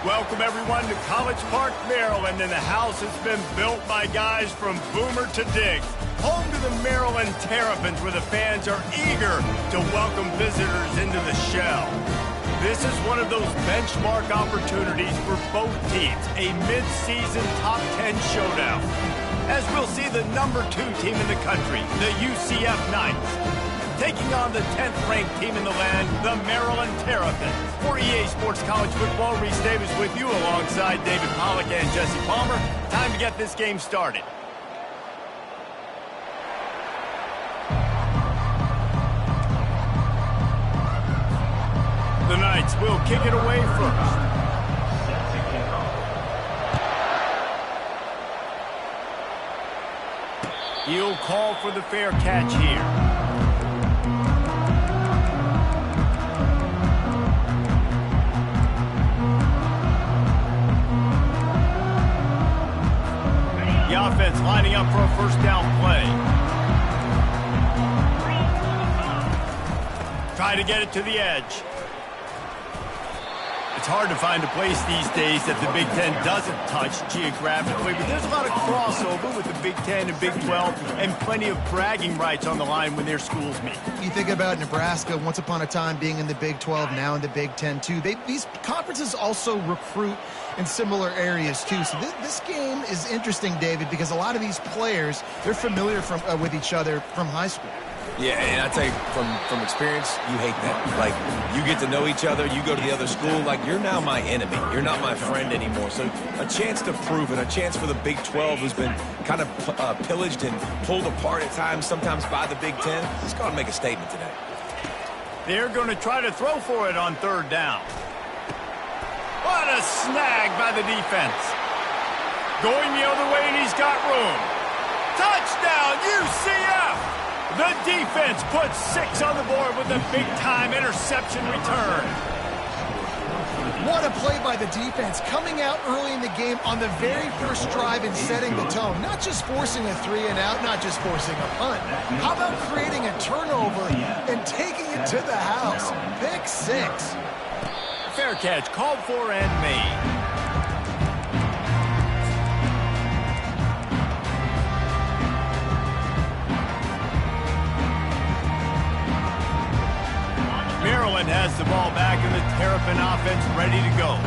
Welcome, everyone, to College Park, Maryland, and the house has been built by guys from Boomer to Diggs. Home to the Maryland Terrapins, where the fans are eager to welcome visitors into the shell. This is one of those benchmark opportunities for both teams, a mid-season top 10 showdown. As we'll see the number 2 team in the country, the UCF Knights, taking on the 10th-ranked team in the land, the Maryland Terrapins. For EA Sports College Football, Reese Davis with you alongside David Pollack and Jesse Palmer. Time to get this game started. The Knights will kick it away first. He'll call for the fair catch here. The offense lining up for a first down play. Try to get it to the edge. It's hard to find a place these days that the Big Ten doesn't touch geographically, but there's a lot of crossover with the Big Ten and Big 12 and plenty of bragging rights on the line when their schools meet. You think about Nebraska, once upon a time being in the Big 12, now in the Big 10 too. These conferences also recruit in similar areas too. So this game is interesting, David, because a lot of these players, they're familiar with each other from high school. Yeah, and I tell you, from experience, you hate that. Like, you get to know each other, you go to the other school, like, you're now my enemy. You're not my friend anymore. So a chance to prove it, a chance for the Big 12, who's been kind of pillaged and pulled apart at times, sometimes by the Big 10. Let's go and make a statement today. They're going to try to throw for it on third down. What a snag by the defense. Going the other way, and he's got room. Touchdown, UCF! The defense puts 6 on the board with a big-time interception return. What a play by the defense, coming out early in the game on the very first drive and setting the tone. Not just forcing a 3-and-out, not just forcing a punt. How about creating a turnover and taking it to the house? Pick 6. Fair catch called for and made. Maryland has the ball back and the Terrapin offense ready to go.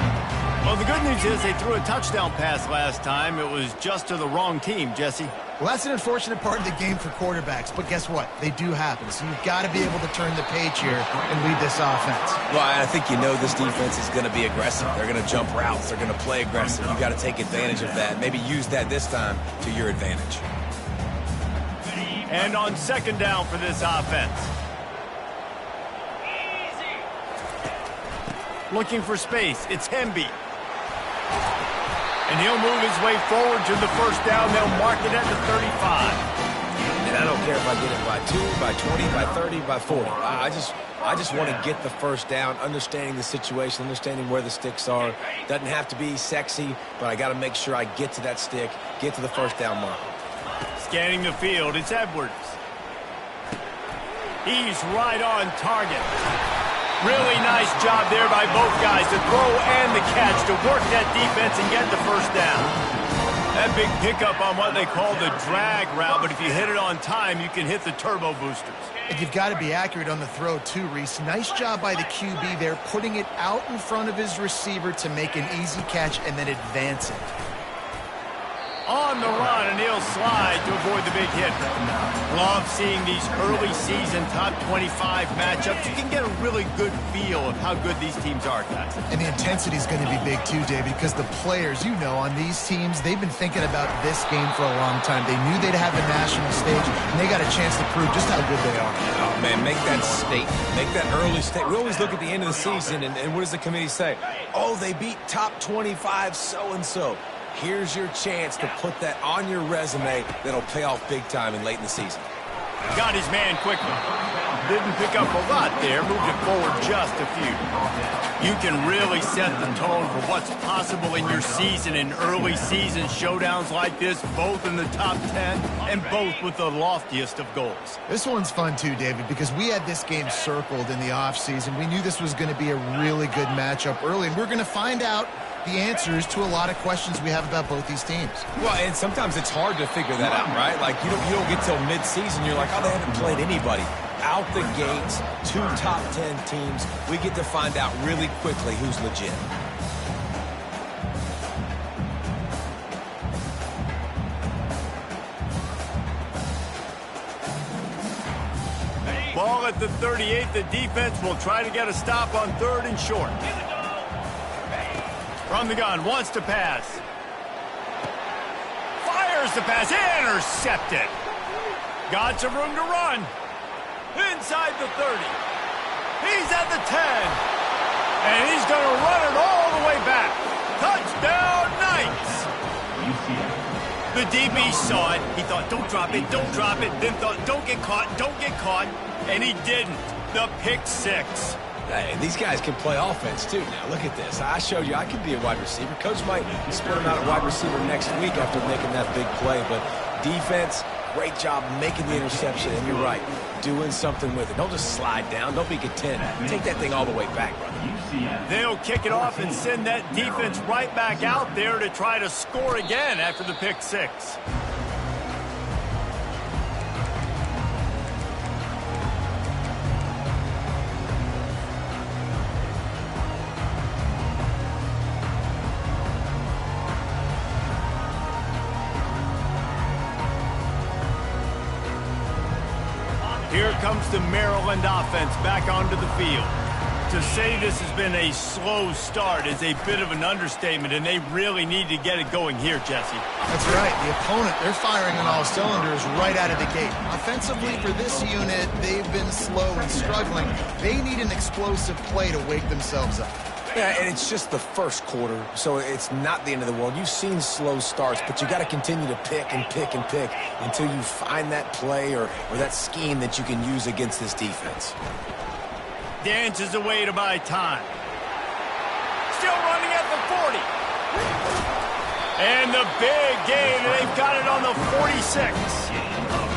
Well, the good news is they threw a touchdown pass last time. It was just to the wrong team, Jesse. Well, that's an unfortunate part of the game for quarterbacks, but guess what? They do happen, so you've got to be able to turn the page here and lead this offense. Well, I think you know this defense is going to be aggressive. They're going to jump routes. They're going to play aggressive. You've got to take advantage of that. Maybe use that this time to your advantage. And on second down for this offense. Looking for space. It's Hemby. And he'll move his way forward to the first down. They'll mark it at the 35. And I don't care if I get it by 2, by 20, by 30, by 40. I just want to get the first down, understanding the situation, understanding where the sticks are. Doesn't have to be sexy, but I got to make sure I get to that stick, get to the first down mark. Scanning the field, it's Edwards. He's right on target. Really nice job there by both guys, the throw and the catch, to work that defense and get the first down. That big pickup on what they call the drag route, but if you hit it on time, you can hit the turbo boosters. And you've got to be accurate on the throw too, Reese. Nice job by the QB there, putting it out in front of his receiver to make an easy catch and then advance it. On the run, and he'll slide to avoid the big hit. Love seeing these early season top 25 matchups. You can get a really good feel of how good these teams are, guys. And the intensity is going to be big too, David, because the players, you know, on these teams, they've been thinking about this game for a long time. They knew they'd have the national stage, and they got a chance to prove just how good they are. Oh, man, make that statement. Make that early statement. We always look at the end of the season, and what does the committee say? Oh, they beat top 25 so-and-so. Here's your chance to put that on your resume that'll pay off big time and late in the season. Got his man quickly. Didn't pick up a lot there. Moved it forward just a few. You can really set the tone for what's possible in your season in early season showdowns like this, both in the top 10 and both with the loftiest of goals. This one's fun too, David, because we had this game circled in the offseason. We knew this was going to be a really good matchup early, and we're going to find out the answers to a lot of questions we have about both these teams. Well, and sometimes it's hard to figure that out, right? Like, you don't get till mid-season, you're like, oh, they haven't played anybody. Out the gates, 2 top 10 teams, we get to find out really quickly who's legit. Ball at the 38. The defense will try to get a stop on 3rd and short. From the gun, wants to pass. Fires the pass, intercepted. Got some room to run. Inside the 30. He's at the 10. And he's going to run it all the way back. Touchdown, Knights. The DB saw it. He thought, don't drop it, don't drop it. Then thought, don't get caught, don't get caught. And he didn't. The pick 6. Hey, these guys can play offense, too. Now, look at this. I showed you I could be a wide receiver. Coach might split him out at wide receiver next week after making that big play. But defense, great job making the interception. And you're right, doing something with it. Don't just slide down. Don't be content. Take that thing all the way back, brother. They'll kick it off and send that defense right back out there to try to score again after the pick 6. Here comes the Maryland offense back onto the field. To say this has been a slow start is a bit of an understatement, and they really need to get it going here, Jesse. That's right. The opponent, they're firing on all cylinders right out of the gate. Offensively, for this unit, they've been slow and struggling. They need an explosive play to wake themselves up. Yeah, and it's just the first quarter, so it's not the end of the world. You've seen slow starts, but you got to continue to pick and pick and pick until you find that play or that scheme that you can use against this defense. Dances away to buy time. Still running at the 40. And the big gain, they've got it on the 46.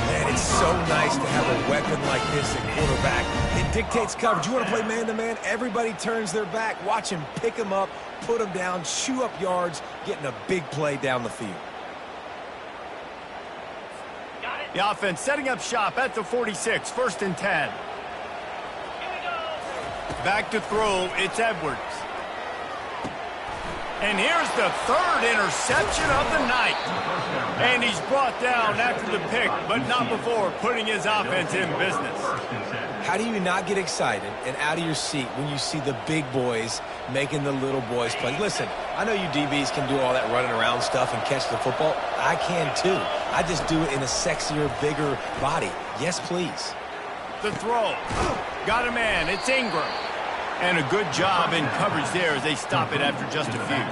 Man, it's so nice to have a weapon like this at quarterback. It dictates coverage. You want to play man-to-man? Everybody turns their back. Watch him pick him up, put him down, chew up yards, getting a big play down the field. The offense setting up shop at the 46, 1st and 10. Back to throw, it's Edwards. And here's the 3rd interception of the night. And he's brought down after the pick, but not before putting his offense in business. How do you not get excited and out of your seat when you see the big boys making the little boys play? Listen, I know you DBs can do all that running around stuff and catch the football. I can too. I just do it in a sexier, bigger body. Yes, please. The throw. Got a man. It's Ingram. And a good job in coverage there as they stop it after just a few.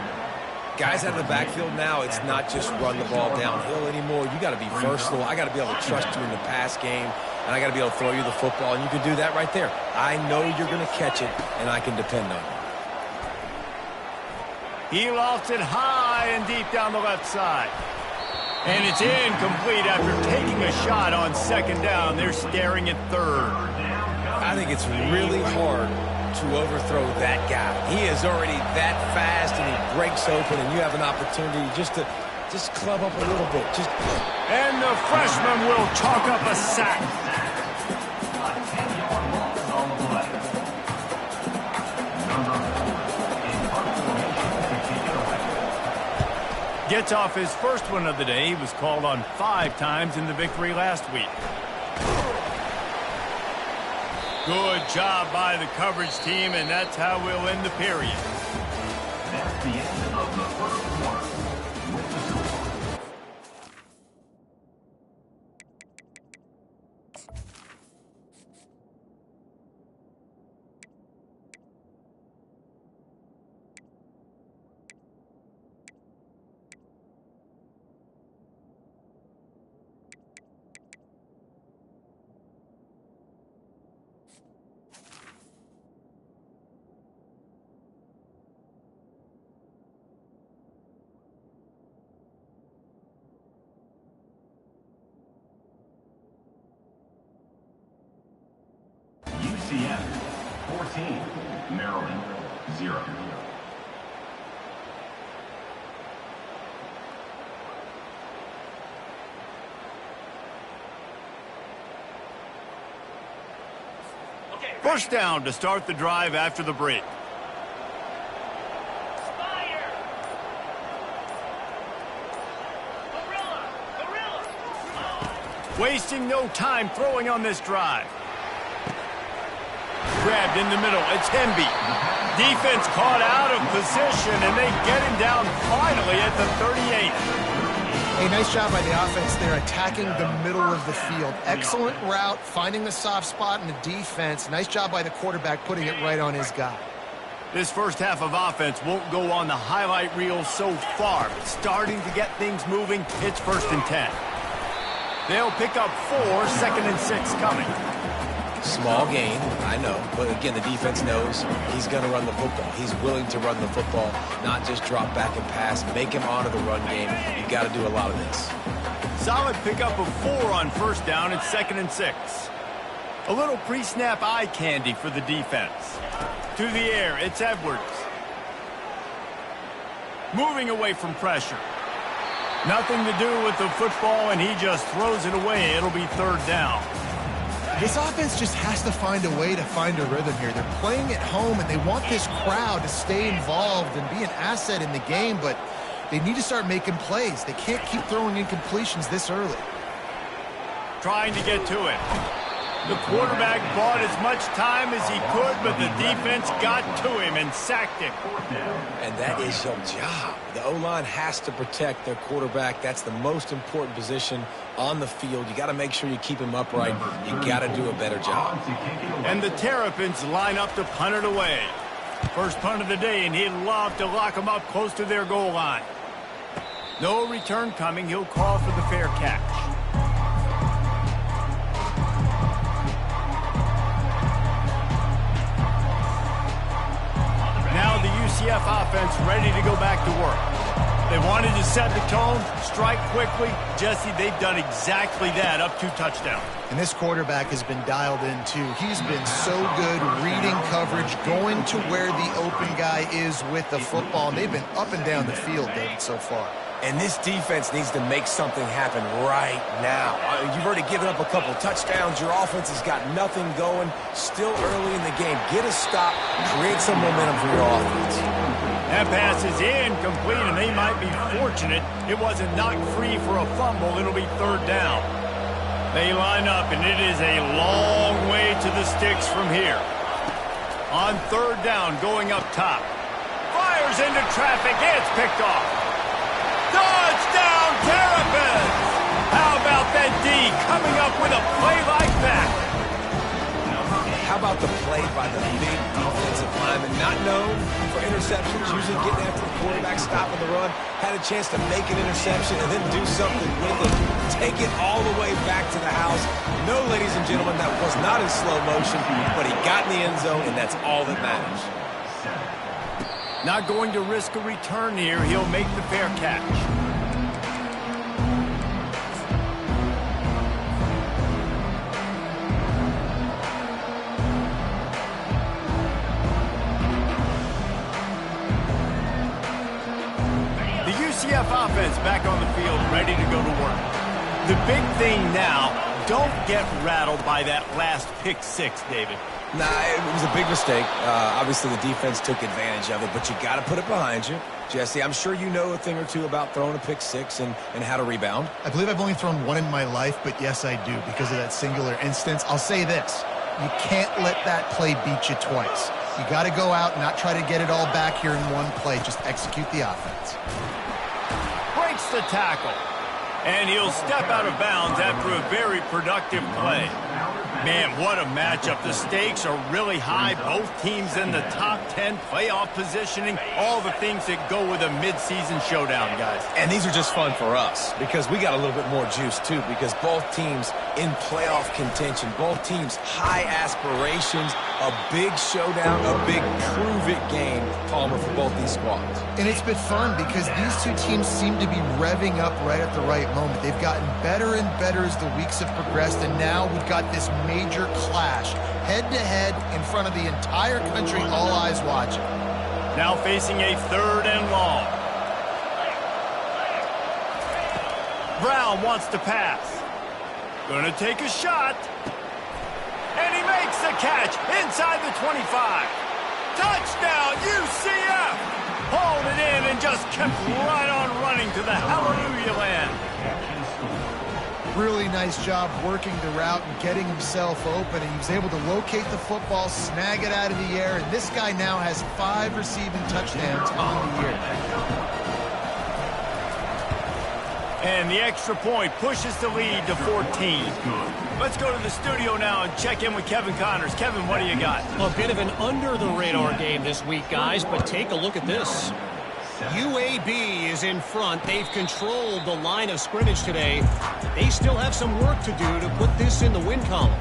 Guys out of the backfield now, it's not just run the ball downhill anymore. You got to be versatile. I got to be able to trust you in the pass game, and I got to be able to throw you the football, and you can do that right there. I know you're going to catch it, and I can depend on you. He lofts it high and deep down the left side. And it's incomplete after taking a shot on 2nd down. They're staring at 3rd. I think it's really hard to overthrow that guy. He is already that fast, and he breaks open, and you have an opportunity just to club up a little bit. And the freshman will chalk up a sack. Gets off his first one of the day. He was called on 5 times in the victory last week. Good job by the coverage team, and that's how we'll end the period. That's the end of the first quarter. With the score. UCF 14, Maryland 0. First down to start the drive after the break. Wasting no time throwing on this drive. Grabbed in the middle. It's Hemby. Defense caught out of position, and they get him down finally at the 38. A nice job by the offense there, attacking the middle of the field. Excellent route, finding the soft spot in the defense. Nice job by the quarterback putting it right on his guy. This first half of offense won't go on the highlight reel so far, but starting to get things moving. It's 1st and 10. They'll pick up 4, 2nd and 6 coming. Small gain, I know. But again, the defense knows he's going to run the football. He's willing to run the football, not just drop back and pass. Make him honor the run game. You've got to do a lot of this. Solid pickup of 4 on 1st down and 2nd and 6. A little pre-snap eye candy for the defense. To the air, it's Edwards. Moving away from pressure. Nothing to do with the football, and he just throws it away. It'll be 3rd down. This offense just has to find a way to find a rhythm here. They're playing at home, and they want this crowd to stay involved and be an asset in the game, but they need to start making plays. They can't keep throwing incompletions this early. Trying to get to it. The quarterback bought as much time as he could, but the defense got to him and sacked him. And that is your job. The O-line has to protect their quarterback. That's the most important position on the field. You got to make sure you keep him upright. You got to do a better job. And the Terrapins line up to punt it away. First punt of the day, and he'd love to lock them up close to their goal line. No return coming. He'll call for the fair catch. Now the UCF offense ready to go back to work. They wanted to set the tone, strike quickly. Jesse, they've done exactly that, up 2 touchdowns. And this quarterback has been dialed in, too. He's been so good reading coverage, going to where the open guy is with the football. And they've been up and down the field, David, so far. And this defense needs to make something happen right now. You've already given up a couple touchdowns. Your offense has got nothing going. Still early in the game. Get a stop. Create some momentum for your offense. That pass is incomplete, and they might be fortunate it wasn't knocked free for a fumble. It'll be 3rd down. They line up, and it is a long way to the sticks from here. On 3rd down, going up top. Fires into traffic. It's picked off. Touchdown, Terrapins! How about that D coming up with a play like that? How about the play by the big offensive lineman? Not known for interceptions, usually getting after the quarterback, stopping the run. Had a chance to make an interception and then do something with it. Take it all the way back to the house. No, ladies and gentlemen, that was not in slow motion, but he got in the end zone, and that's all that matters. Not going to risk a return here. He'll make the fair catch. The UCF offense back on the field, ready to go to work. The big thing now, don't get rattled by that last pick 6, David. Nah, it was a big mistake. Obviously, the defense took advantage of it, but you got to put it behind you. Jesse, I'm sure you know a thing or two about throwing a pick 6 and how to rebound. I believe I've only thrown 1 in my life, but yes, I do because of that singular instance. I'll say this. You can't let that play beat you twice. You got to go out and not try to get it all back here in one play. Just execute the offense. Breaks the tackle. And he'll step out of bounds after a very productive play. Man, what a matchup. The stakes are really high. Both teams in the top 10 playoff positioning. All the things that go with a midseason showdown, guys. And these are just fun for us because we got a little bit more juice, too, because both teams in playoff contention, both teams high aspirations, a big showdown, a big prove-it game, Palmer, for both these squads. And it's been fun because these two teams seem to be revving up right at the right moment. They've gotten better and better as the weeks have progressed, and now we've got this major clash, head-to-head in front of the entire country, all eyes watching. Now facing a 3rd and long. Brown wants to pass. Gonna take a shot. And he makes the catch inside the 25. Touchdown, UCF! Hauled it in and just kept right on running to the hallelujah land. Really nice job working the route and getting himself open. And he was able to locate the football, snag it out of the air, and this guy now has 5 receiving touchdowns on the year. And the extra point pushes the lead to 14. Let's go to the studio now and check in with Kevin Connors. Kevin, what do you got? A bit of an under-the-radar game this week, guys, but take a look at this. UAB is in front. They've controlled the line of scrimmage today. They still have some work to do to put this in the win column.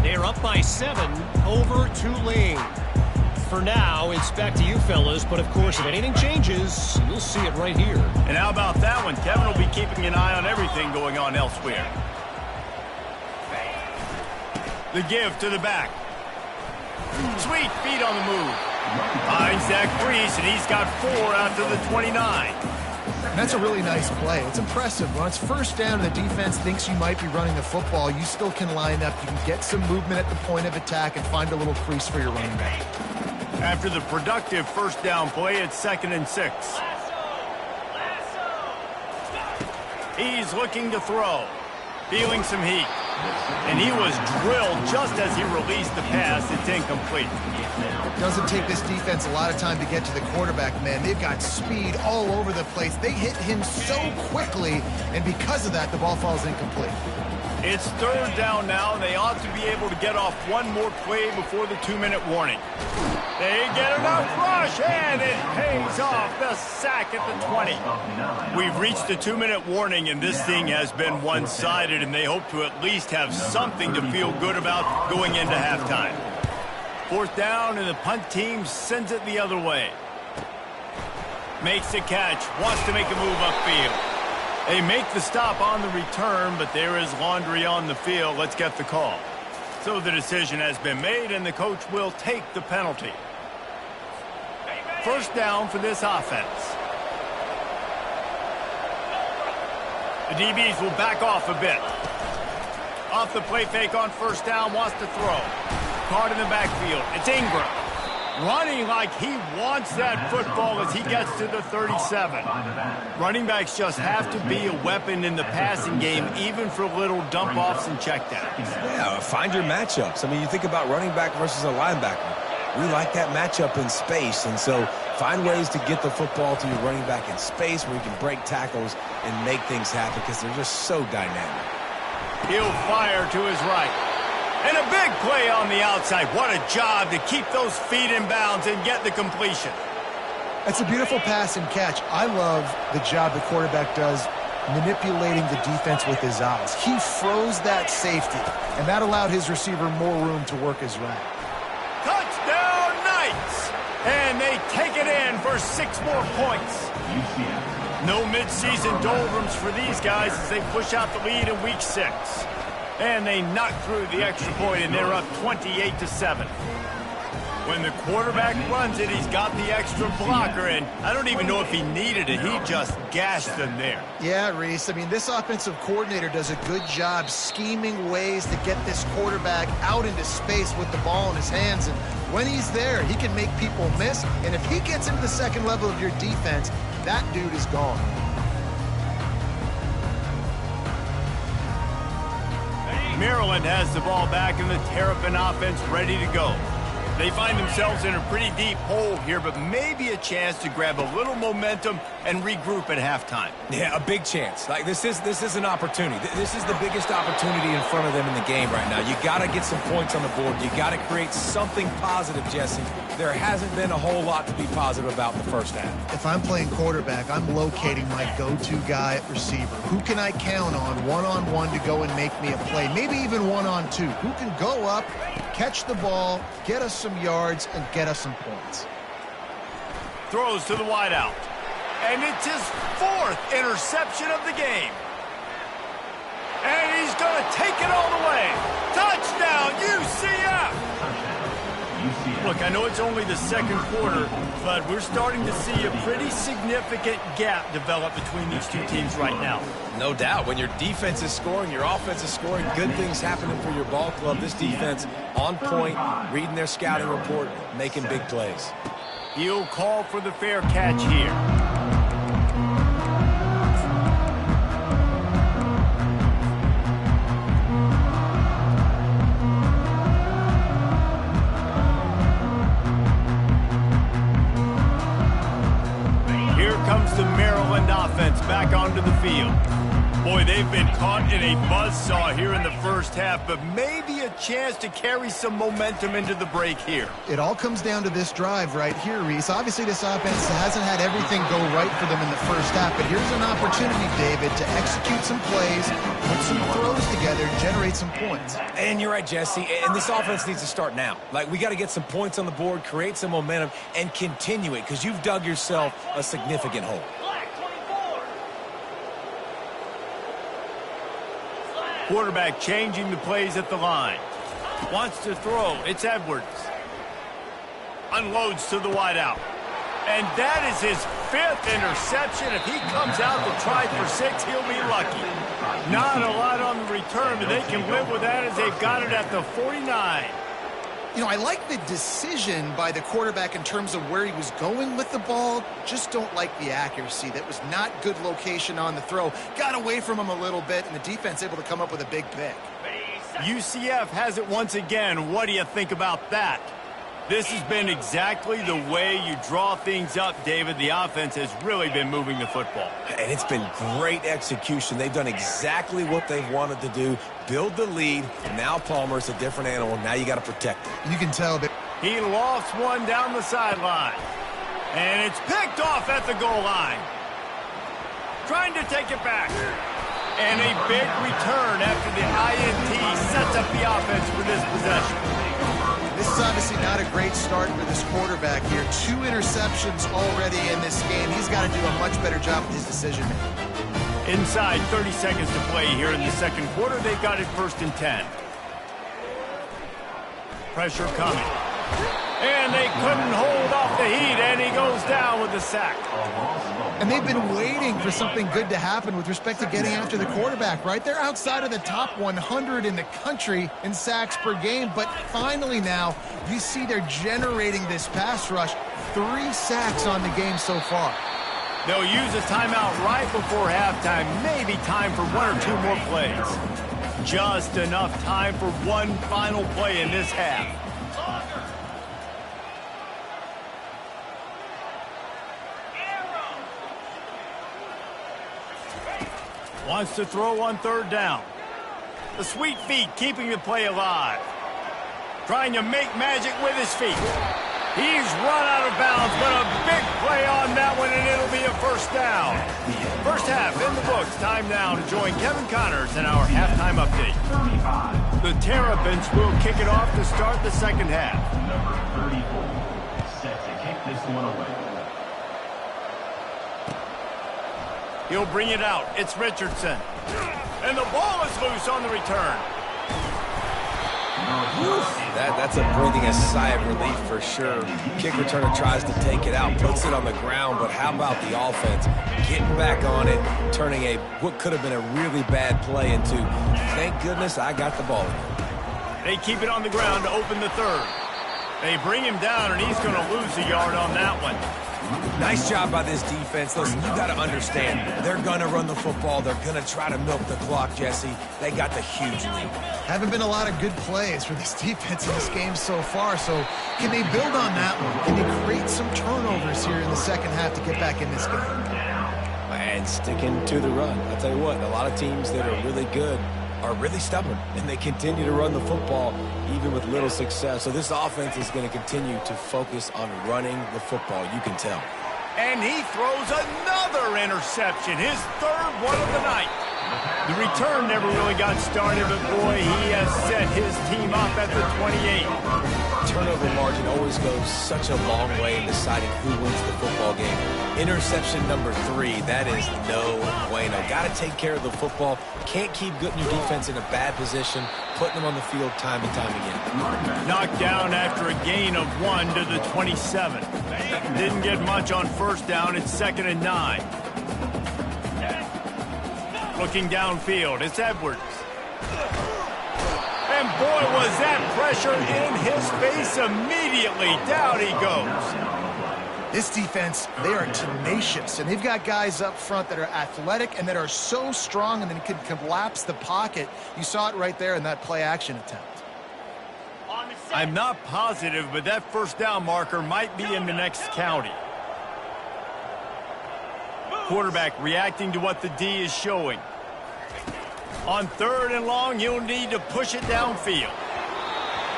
They're up by 7 over Tulane. For now, it's back to you fellas, but of course, if anything changes, you'll see it right here. And how about that one? Kevin will be keeping an eye on everything going on elsewhere. The give to the back. Sweet feet on the move. Finds Zach Priest, and he's got 4 after the 29. That's a really nice play. It's impressive. When it's first down and the defense thinks you might be running the football, you still can line up. You can get some movement at the point of attack and find a little crease for your running back. After the productive first down play, it's 2nd and 6. He's looking to throw. Feeling some heat. And he was drilled just as he released the pass. It's incomplete. It doesn't take this defense a lot of time to get to the quarterback, man. They've got speed all over the place. They hit him so quickly, and because of that, the ball falls incomplete. It's 3rd down now, and they ought to be able to get off one more play before the 2-minute warning. They get enough rush, and it pays off. The sack at the 20. We've reached the 2-minute warning, and this thing has been one-sided, and they hope to at least have something to feel good about going into halftime. 4th down, and the punt team sends it the other way. Makes the catch, wants to make a move upfield. They make the stop on the return, but there is laundry on the field. Let's get the call. So the decision has been made, and the coach will take the penalty. 1st down for this offense. The DBs will back off a bit. Off the play fake on 1st down, wants to throw. Caught in the backfield. It's Ingram. Running like he wants that football as he gets to the 37. Running backs just have to be a weapon in the passing game, even for little dump-offs and checkdowns. Yeah, find your matchups. I mean, you think about running back versus a linebacker. We like that matchup in space, and so find ways to get the football to your running back in space where you can break tackles and make things happen because they're just so dynamic. He'll fire to his right. And a big play on the outside. What a job to keep those feet in bounds and get the completion. That's a beautiful pass and catch. I love the job the quarterback does manipulating the defense with his eyes. He froze that safety, and that allowed his receiver more room to work his route. Touchdown Knights! And they take it in for 6 more points. No midseason doldrums for these guys as they push out the lead in week 6. And they knock through the extra point, and they're up 28-7. When the quarterback runs it, he's got the extra blocker, and I don't even know if he needed it. He just gashed them there. Yeah, Reese. I mean, this offensive coordinator does a good job scheming ways to get this quarterback out into space with the ball in his hands. And when he's there, he can make people miss. And if he gets into the second level of your defense, that dude is gone. Maryland has the ball back in the Terrapin offense ready to go. They find themselves in a pretty deep hole here, but maybe a chance to grab a little momentum and regroup at halftime. Yeah, a big chance. Like this is an opportunity. This is the biggest opportunity in front of them in the game right now. You got to get some points on the board. You got to create something positive, Jesse. There hasn't been a whole lot to be positive about in the first half. If I'm playing quarterback, I'm locating my go-to guy at receiver. Who can I count on one-on-one to go and make me a play? Maybe even one-on-two. Who can go up, catch the ball, get us some yards, and get us some points. Throws to the wideout. And it's his 4th interception of the game. And he's going to take it all the way. Touchdown, UCF! Look, I know it's only the second quarter, but we're starting to see a pretty significant gap develop between these two teams right now. No doubt. When your defense is scoring, your offense is scoring, good things happening for your ball club. This defense on point, reading their scouting report, making big plays. He'll call for the fair catch here. Comes the Maryland offense back onto the field. Boy, they've been caught in a buzzsaw here in the first half, but maybe a chance to carry some momentum into the break here. It all comes down to this drive right here, Reese. Obviously, this offense hasn't had everything go right for them in the first half, but here's an opportunity, David, to execute some plays, put some throws together, generate some points. And you're right, Jesse, and this offense needs to start now. Like, we got to get some points on the board, create some momentum, and continue it, because you've dug yourself a significant hole. Quarterback changing the plays at the line. Wants to throw. It's Edwards. Unloads to the wideout. And that is his 5th interception. If he comes out to try for 6, he'll be lucky. Not a lot on the return, but they can live with that as they've got it at the 49. You know, I like the decision by the quarterback in terms of where he was going with the ball. Just don't like the accuracy. That was not good location on the throw. Got away from him a little bit, and the defense able to come up with a big pick. UCF has it once again. What do you think about that? This has been exactly the way you draw things up, David. The offense has really been moving the football. And it's been great execution. They've done exactly what they've wanted to do. Build the lead. Now Palmer's a different animal. Now you got to protect it. You can tell that he lost one down the sideline. And it's picked off at the goal line. Trying to take it back. And a big return after the INT sets up the offense for this possession. this is obviously not a great start for this quarterback here. 2 interceptions already in this game. He's got to do a much better job with his decision-making. Inside 30 seconds to play here in the second quarter. They've got it 1st and 10. Pressure coming. And they couldn't hold off the heat, and he goes down with the sack. And they've been waiting for something good to happen with respect to getting after the quarterback, right? They're outside of the top 100 in the country in sacks per game, but finally now you see they're generating this pass rush. 3 sacks on the game so far. They'll use a timeout right before halftime. Maybe time for 1 or 2 more plays. Just enough time for one final play in this half. Wants to throw on 3rd down. The sweet feet keeping the play alive. Trying to make magic with his feet. He's run out of bounds, but a big play on that one, and it'll be a 1st down. First half in the books. Time now to join Kevin Connors in our halftime update. The Terrapins will kick it off to start the second half. Number 34, set to kick this one away. He'll bring it out. It's Richardson. And the ball is loose on the return. That's a breathing a sigh of relief for sure. Kick returner tries to take it out, puts it on the ground, but how about the offense getting back on it, turning what could have been a really bad play into, thank goodness I got the ball. They keep it on the ground to open the 3rd. They bring him down, and he's going to lose a yard on that one. Nice job by this defense. Listen, you got to understand, they're going to run the football. They're going to try to milk the clock, Jesse. They got the huge lead. Haven't been a lot of good plays for this defense in this game so far, so can they build on that one? Can they create some turnovers here in the second half to get back in this game? And sticking to the run. I'll tell you what, a lot of teams that are really good are really stubborn, and they continue to run the football even with little success. So this offense is going to continue to focus on running the football, you can tell. And he throws another interception, his 3rd one of the night. The return never really got started, but boy, he has set his team up at the 28. Turnover margin always goes such a long way in deciding who wins the football game. Interception number 3, that is no bueno. Got to take care of the football. Can't keep getting your defense in a bad position, putting them on the field time and time again. Knocked down after a gain of 1 to the 27. Didn't get much on first down. It's 2nd and 9. Looking downfield, it's Edwards. And boy, was that pressure in his face immediately. Down he goes. This defense, they are tenacious, and they've got guys up front that are athletic and that are so strong and then can collapse the pocket. You saw it right there in that play-action attempt. I'm not positive, but that first down marker might be in the next county. Quarterback reacting to what the D is showing. On 3rd and long, you'll need to push it downfield.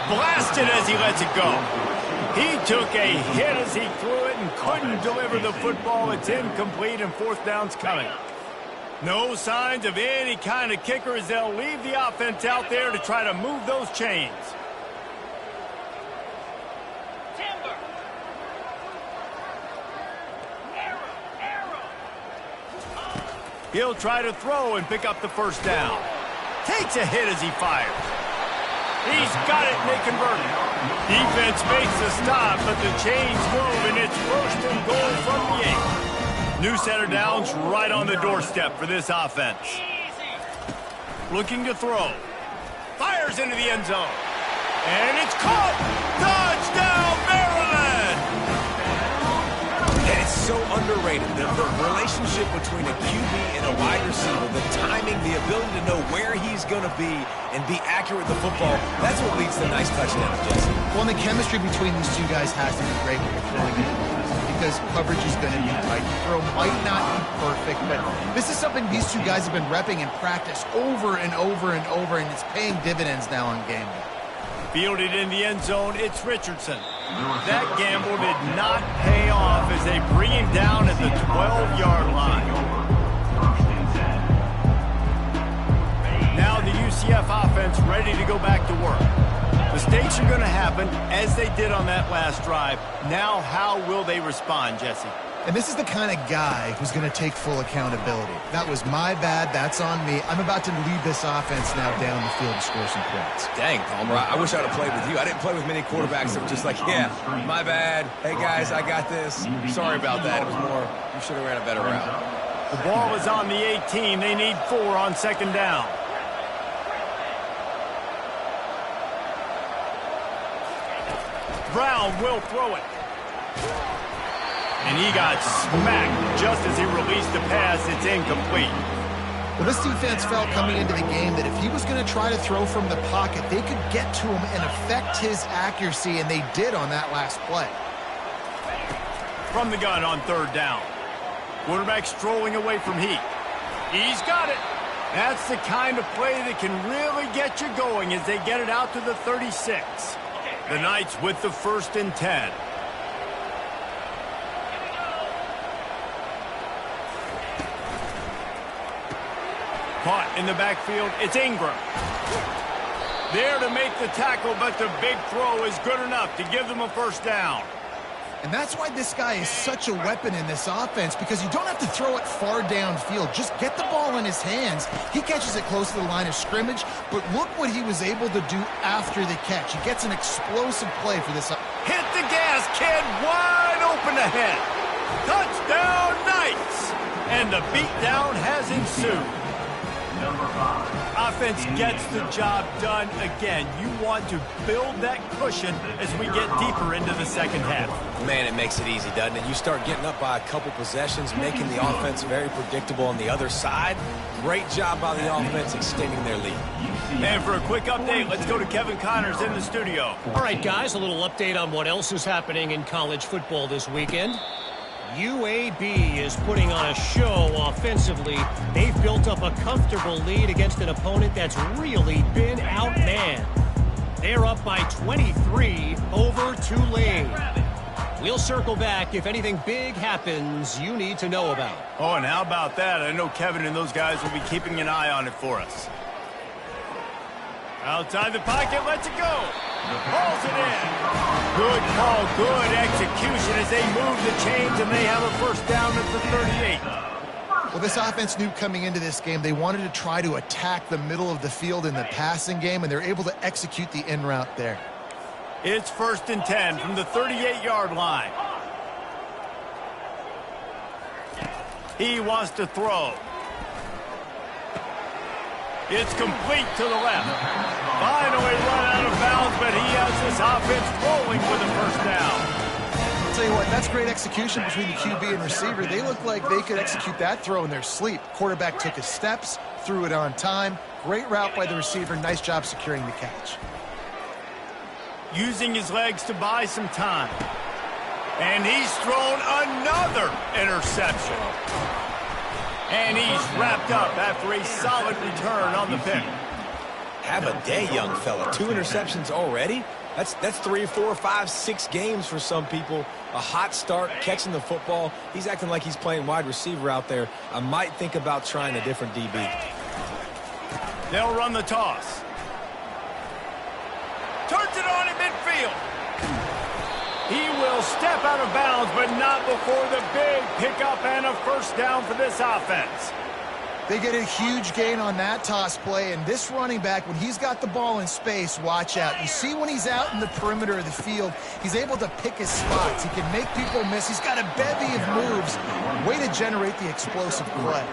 Blasted as he lets it go. He took a hit as he threw it and couldn't deliver the football. It's incomplete and 4th down's coming. No signs of any kind of kicker as they'll leave the offense out there to try to move those chains. He'll try to throw and pick up the first down. Takes a hit as he fires. He's got it and they convert it. Defense makes the stop, but the chains move, and it's 1st and goal from the 8. New center downs right on the doorstep for this offense. Looking to throw. Fires into the end zone. And it's caught. Touchdown, Maryland! And it's so underrated. The relationship between a QB and a wide receiver, the timing, the ability to know where he's going to be and be accurate with the football, that's what leads to nice touchdowns, Jesse. Well, and the chemistry between these two guys has to be great when you're throwing it, because coverage is going to be tight. The throw might not be perfect, but this is something these two guys have been repping in practice over and over and over, and it's paying dividends now on game day. Fielded in the end zone, it's Richardson. That gamble did not pay off as they bring him down at the 12-yard line. Now the UCF offense ready to go back to work. Mistakes are going to happen as they did on that last drive. Now how will they respond, Jesse? And this is the kind of guy who's going to take full accountability. That was my bad. That's on me. I'm about to lead this offense now down the field and score some points. Dang, Palmer, I wish I would have played with you. I didn't play with many quarterbacks that were just like, yeah, my bad. Hey, guys, I got this. Sorry about that. It was more, you should have ran a better route. The ball is on the 18. They need 4 on 2nd down. Brown will throw it. And he got smacked just as he released the pass. It's incomplete. Well, this defense felt coming into the game that if he was going to try to throw from the pocket, they could get to him and affect his accuracy, and they did on that last play. From the gun on 3rd down. Quarterback strolling away from heat. He's got it. That's the kind of play that can really get you going as they get it out to the 36. The Knights with the 1st and 10. Caught in the backfield, it's Ingram. There to make the tackle, but the big throw is good enough to give them a 1st down. And that's why this guy is such a weapon in this offense, because you don't have to throw it far downfield. Just get the ball in his hands. He catches it close to the line of scrimmage, but look what he was able to do after the catch. He gets an explosive play for this. Hit the gas, kid. Wide open ahead. Touchdown, Knights. And the beatdown has ensued. Offense gets the job done again. You want to build that cushion as we get deeper into the 2nd half. Man, it makes it easy, doesn't it? You start getting up by a couple possessions, making the offense very predictable on the other side. Great job by the offense extending their lead. And for a quick update, let's go to Kevin Connors in the studio. All right, guys, a little update on what else is happening in college football this weekend. UAB is putting on a show offensively. They've built up a comfortable lead against an opponent that's really been outmanned. They're up by 23 over Tulane. We'll circle back if anything big happens you need to know about. Oh, and how about that? I know Kevin and those guys will be keeping an eye on it for us. Outside the pocket, lets it go. Hauls it in. Good call, good execution as they move the chains, and they have a first down at the 38. Well, this offense knew coming into this game they wanted to try to attack the middle of the field in the passing game, and they're able to execute the in route there. It's 1st and 10 from the 38-yard line. He wants to throw. It's complete to the left. Finally run out of bounds, but he has this offense rolling with a first down. I'll tell you what, that's great execution between the QB and receiver. They look like they could execute that throw in their sleep. Quarterback took his steps, threw it on time. Great route by the receiver. Nice job securing the catch. Using his legs to buy some time. And he's thrown another interception. And he's wrapped up after a solid return on the pick. Have a day, young fella. 2 interceptions already? That's 3, 4, 5, 6 games for some people. A hot start, catching the football. He's acting like he's playing wide receiver out there. I might think about trying a different DB. They'll run the toss. Turns it on in midfield. He will step out of bounds, but not before the big pickup and a first down for this offense. They get a huge gain on that toss play, and this running back, when he's got the ball in space, watch out. You see when he's out in the perimeter of the field, he's able to pick his spots. He can make people miss. He's got a bevy of moves. Way to generate the explosive play.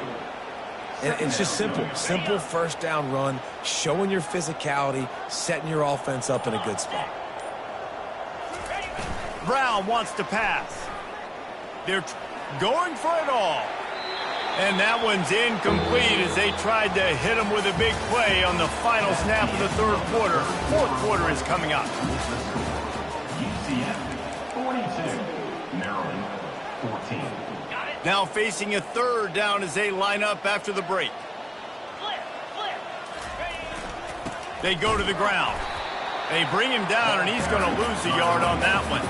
And it's just simple. Simple first down run, showing your physicality, setting your offense up in a good spot. Brown wants to pass. They're going for it all. And that one's incomplete as they tried to hit him with a big play on the final snap of the 3rd quarter. 4th quarter is coming up. UCF 42, Maryland 14. Now facing a 3rd down as they line up after the break. They go to the ground. They bring him down, and he's going to lose a yard on that one.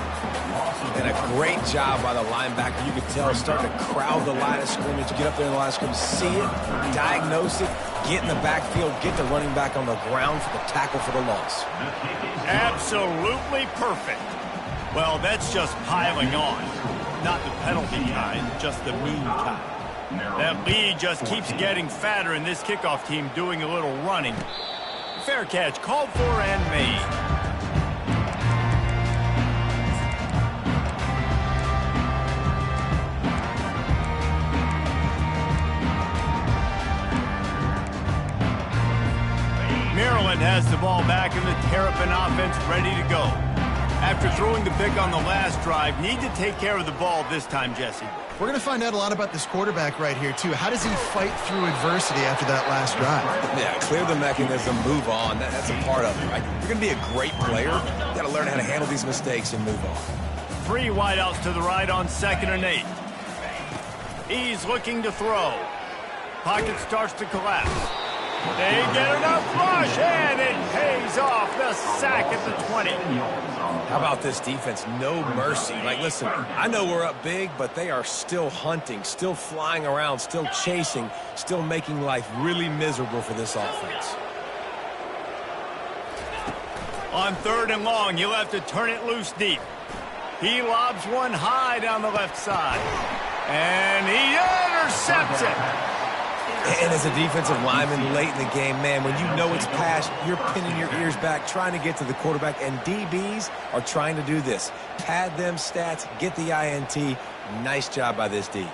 And a great job by the linebacker. You can tell starting to crowd the line of scrimmage, get up there in the line of scrimmage, see it, diagnose it, get in the backfield, get the running back on the ground for the tackle for the loss. Absolutely perfect. Well, that's just piling on. Not the penalty kind, just the mean kind. That lead just keeps getting fatter, and this kickoff team doing a little running. Fair catch, called for and made. Maryland has the ball back and the Terrapin offense ready to go. After throwing the pick on the last drive, need to take care of the ball this time, Jesse. We're going to find out a lot about this quarterback right here, too. How does he fight through adversity after that last drive? Yeah, clear the mechanism, move on. That's a part of it, right? You're going to be a great player. You got to learn how to handle these mistakes and move on. 3 wideouts to the right on 2nd and 8. He's looking to throw. Pocket starts to collapse. They get enough rush, and it pays off. The sack at the 20. How about this defense? No mercy. Like, listen, I know we're up big, but they are still hunting, still flying around, still chasing, still making life really miserable for this offense. On 3rd and long, you'll have to turn it loose deep. He lobs one high down the left side. And he intercepts it. And as a defensive lineman late in the game, man, when you know it's passed, you're pinning your ears back, trying to get to the quarterback, and DBs are trying to do this. Pad them stats, get the INT. Nice job by this D.